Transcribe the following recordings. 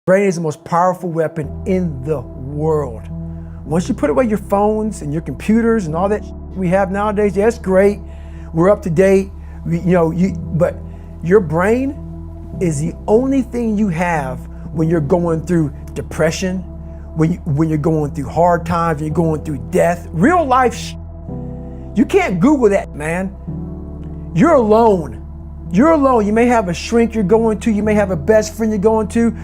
Brain is the most powerful weapon in the world. Once you put away your phones and your computers and all that we have nowadays, yeah, it's great. We're up to date. But your brain is the only thing you have when you're going through depression, when you're going through hard times, when you're going through death, real life. You can't Google that, man. You're alone. You're alone. You may have a shrink you're going to, you may have a best friend you're going to,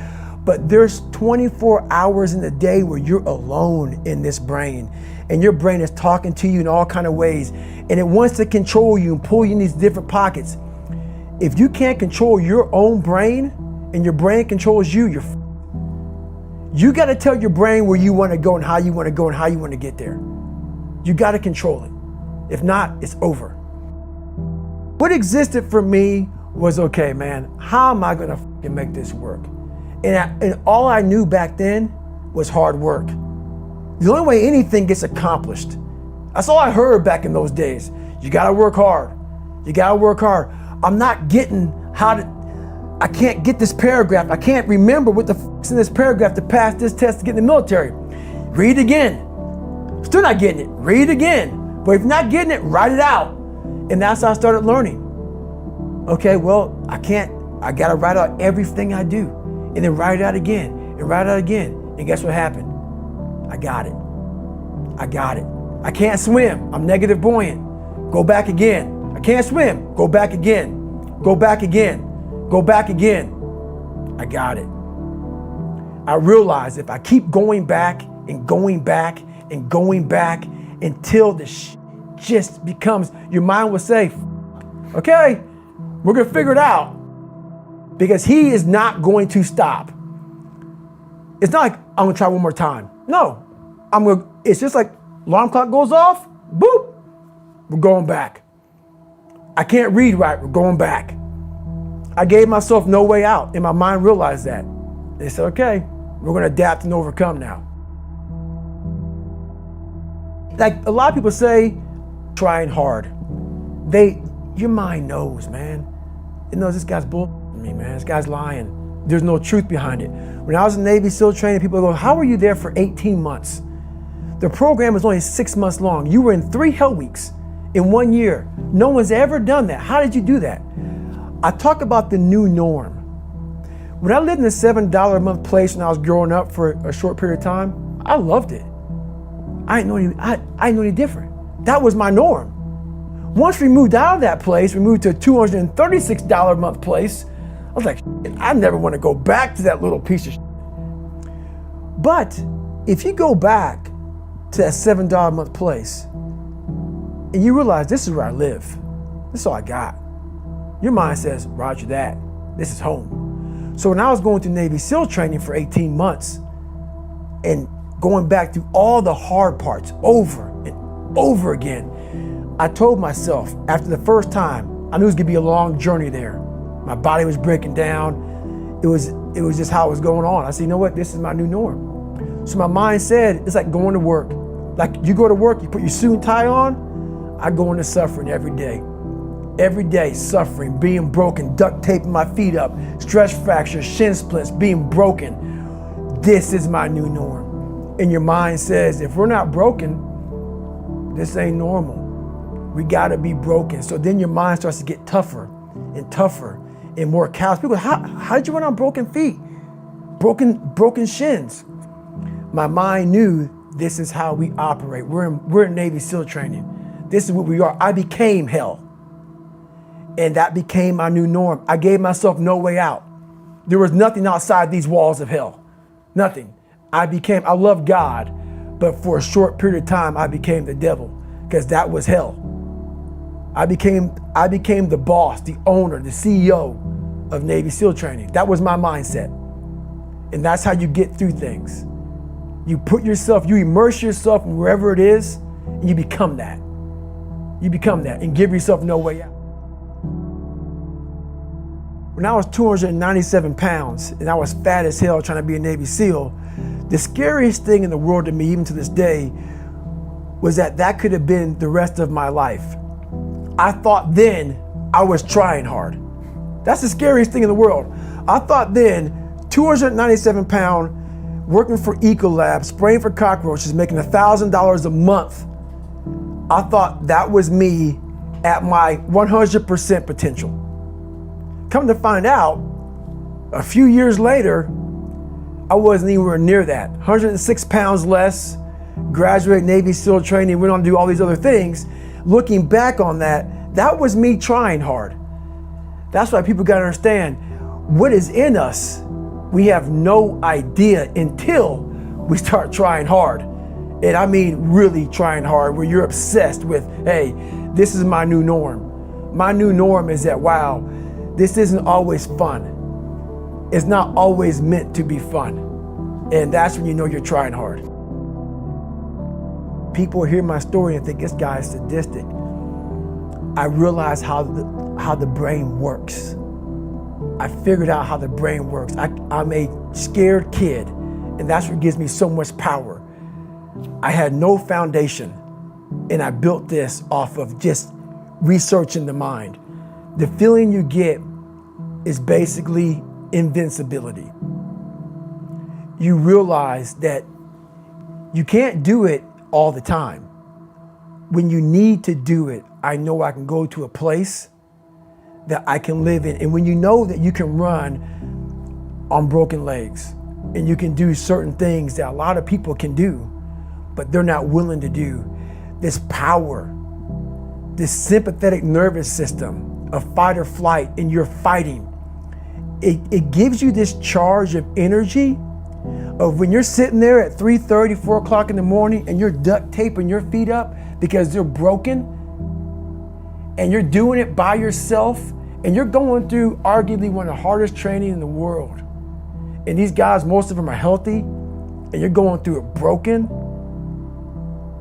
but there's 24 hours in the day where you're alone in this brain, and your brain is talking to you in all kinds of ways, and it wants to control you and pull you in these different pockets. If you can't control your own brain and your brain controls you, you got to tell your brain where you want to go and how you want to go and how you want to get there. You got to control it. If not, it's over. What existed for me was, okay, man, how am I going to make this work? And all I knew back then was hard work. The only way anything gets accomplished. That's all I heard back in those days. You gotta work hard. You gotta work hard. I'm not getting I can't get this paragraph. I can't remember what the f***'s in this paragraph to pass this test to get in the military. Read again. Still not getting it. Read again. But if you're not getting it, write it out. And that's how I started learning. Okay, well, I gotta write out everything I do. And then write it out again, and write it out again. And guess what happened? I got it. I got it. I can't swim. I'm negative buoyant. Go back again. I can't swim. Go back again. Go back again. Go back again. I got it. I realized if I keep going back and going back and going back until the just becomes, your mind will say, okay, we're gonna figure it out. Because he is not going to stop. It's not like I'm gonna try one more time. No, it's just like alarm clock goes off, boop, we're going back. I can't read right, we're going back. I gave myself no way out, and my mind realized that. They said, okay, we're gonna adapt and overcome now. Like a lot of people say, trying hard. Your mind knows, man. It knows this guy's bull. Me, man, this guy's lying. There's no truth behind it. When I was in Navy SEAL training, people go, how were you there for 18 months? The program was only 6 months long. You were in 3 hell weeks in 1 year. No one's ever done that. How did you do that? I talk about the new norm. When I lived in a $7 a month place when I was growing up for a short period of time, I loved it. I didn't know any different. That was my norm. Once we moved out of that place, we moved to a $236 a month place. I was like, I never want to go back to that little piece of shit. But if you go back to that $7 a month place and you realize this is where I live, this is all I got, your mind says, roger that, this is home. So when I was going through Navy SEAL training for 18 months and going back through all the hard parts over and over again, I told myself after the first time, I knew it was gonna be a long journey there. My body was breaking down. It was just how it was going on. I said, you know what? This is my new norm. So my mind said, it's like going to work. Like you go to work, you put your suit and tie on. I go into suffering every day. Every day, suffering, being broken, duct taping my feet up, stress fractures, shin splints, being broken. This is my new norm. And your mind says, if we're not broken, this ain't normal. We gotta be broken. So then your mind starts to get tougher and tougher and more callous. People, how did you run on broken feet? Broken shins. My mind knew this is how we operate. We're in Navy SEAL training. This is what we are. I became hell. And that became my new norm. I gave myself no way out. There was nothing outside these walls of hell. Nothing. I love God, but for a short period of time, I became the devil because that was hell. I became the boss, the owner, the CEO of Navy SEAL training. That was my mindset. And that's how you get through things. You immerse yourself in wherever it is, and you become that. You become that and give yourself no way out. When I was 297 pounds and I was fat as hell trying to be a Navy SEAL, the scariest thing in the world to me, even to this day, was that could have been the rest of my life. I thought then I was trying hard. That's the scariest thing in the world. I thought then 297 pound, working for Ecolab, spraying for cockroaches, making $1,000 a month. I thought that was me at my 100% potential. Come to find out, a few years later, I wasn't anywhere near that. 106 pounds less, graduated Navy SEAL training, went on to do all these other things. Looking back on that, that was me trying hard. That's why people gotta understand, what is in us, we have no idea until we start trying hard. And I mean really trying hard, where you're obsessed with, hey, this is my new norm. My new norm is that, wow, this isn't always fun. It's not always meant to be fun. And that's when you know you're trying hard. People hear my story and think this guy is sadistic. I realized how the brain works. I figured out how the brain works. I'm a scared kid, and that's what gives me so much power. I had no foundation, and I built this off of just researching the mind. The feeling you get is basically invincibility. You realize that you can't do it all the time. When you need to do it, I know I can go to a place that I can live in. And when you know that you can run on broken legs and you can do certain things that a lot of people can do, but they're not willing to do, this power, this sympathetic nervous system of fight or flight, and you're fighting, it gives you this charge of energy of when you're sitting there at 3:30, 4 o'clock in the morning and you're duct taping your feet up because they're broken, and you're doing it by yourself, and you're going through arguably one of the hardest training in the world. And these guys, most of them are healthy, and you're going through it broken,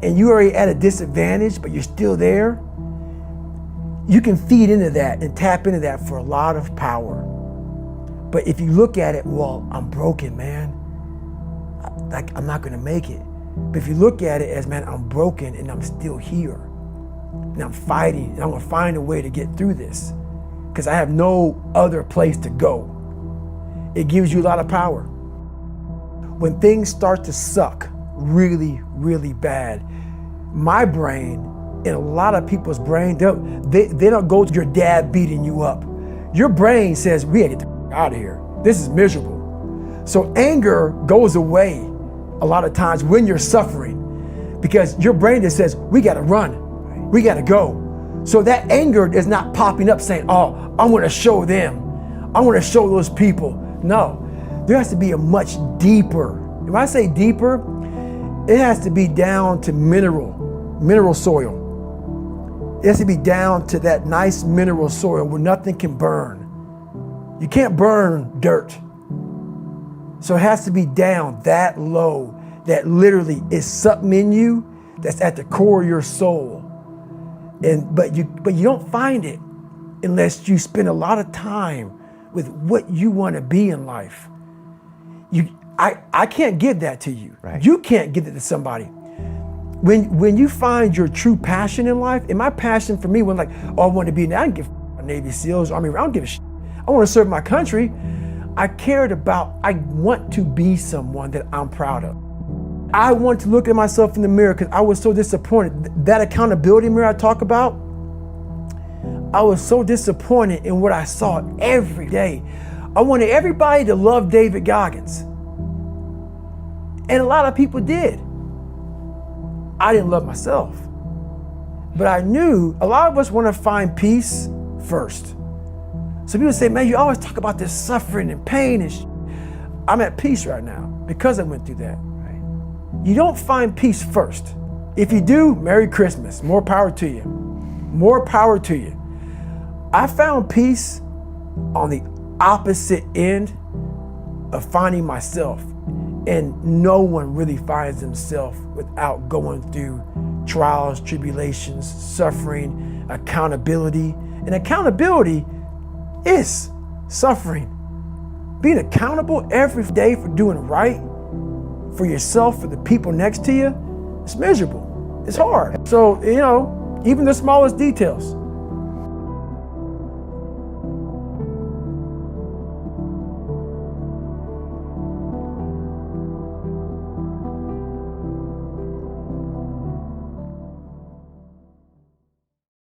and you're already at a disadvantage, but you're still there. You can feed into that and tap into that for a lot of power. But if you look at it, well, I'm broken, man. Like, I'm not gonna make it. But if you look at it as, man, I'm broken and I'm still here, and I'm fighting, and I'm gonna find a way to get through this because I have no other place to go. It gives you a lot of power. When things start to suck really, really bad, my brain and a lot of people's brain, they don't go to your dad beating you up. Your brain says, we gotta get the out of here. This is miserable. So anger goes away a lot of times when you're suffering, because your brain just says, we gotta run, we gotta go. So that anger is not popping up saying, oh, I wanna show them, I wanna show those people. No, there has to be a much deeper, when I say deeper, it has to be down to mineral soil. It has to be down to that nice mineral soil where nothing can burn. You can't burn dirt. So it has to be down that low, that literally is something in you that's at the core of your soul. But you don't find it unless you spend a lot of time with what you want to be in life. I can't give that to you. Right. You can't give it to somebody. When you find your true passion in life, and my passion for me was like, oh, I want to be, I don't give a Navy SEALs, Army, I don't give a shit. I want to serve my country. I want to be someone that I'm proud of. I want to look at myself in the mirror because I was so disappointed. That accountability mirror I talk about, I was so disappointed in what I saw every day. I wanted everybody to love David Goggins. And a lot of people did. I didn't love myself. But I knew a lot of us want to find peace first. So people say, man, you always talk about this suffering and pain and I'm at peace right now because I went through that. Right? You don't find peace first. If you do, Merry Christmas. More power to you. More power to you. I found peace on the opposite end of finding myself. And no one really finds themselves without going through trials, tribulations, suffering, accountability. And accountability is suffering. Being accountable every day for doing right for yourself, for the people next to you, it's miserable. It's hard. So, even the smallest details.